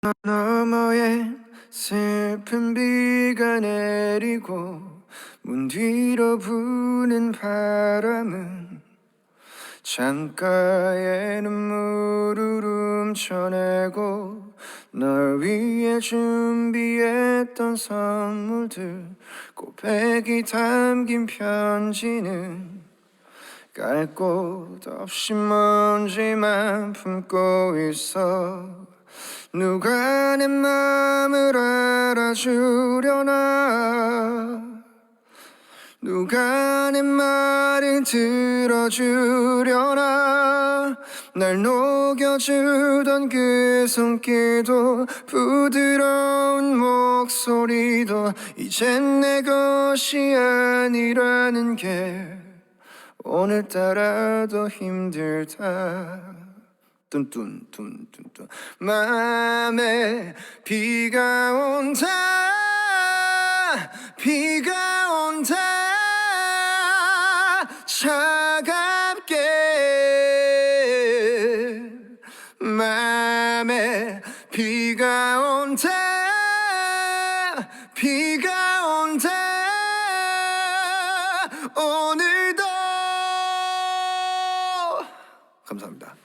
너머에 슬픈 비가 내리고 문 뒤로 부는 바람은 창가에 눈물을 훔쳐내고 널 위해 준비했던 선물들 고백이 담긴 편지는 깔 곳 없이 먼지만 품고 있어. 누가 내 맘을 알아주려나, 누가 내 말을 들어주려나. 날 녹여주던 그 손길도 부드러운 목소리도 이젠 내 것이 아니라는 게 오늘따라 더 힘들다. 뚠뚠뚠뚠뚠. 맘에 비가 온다, 비가 온다. 차갑게 맘에 비가 온다, 비가 온다. 오늘도 감사합니다.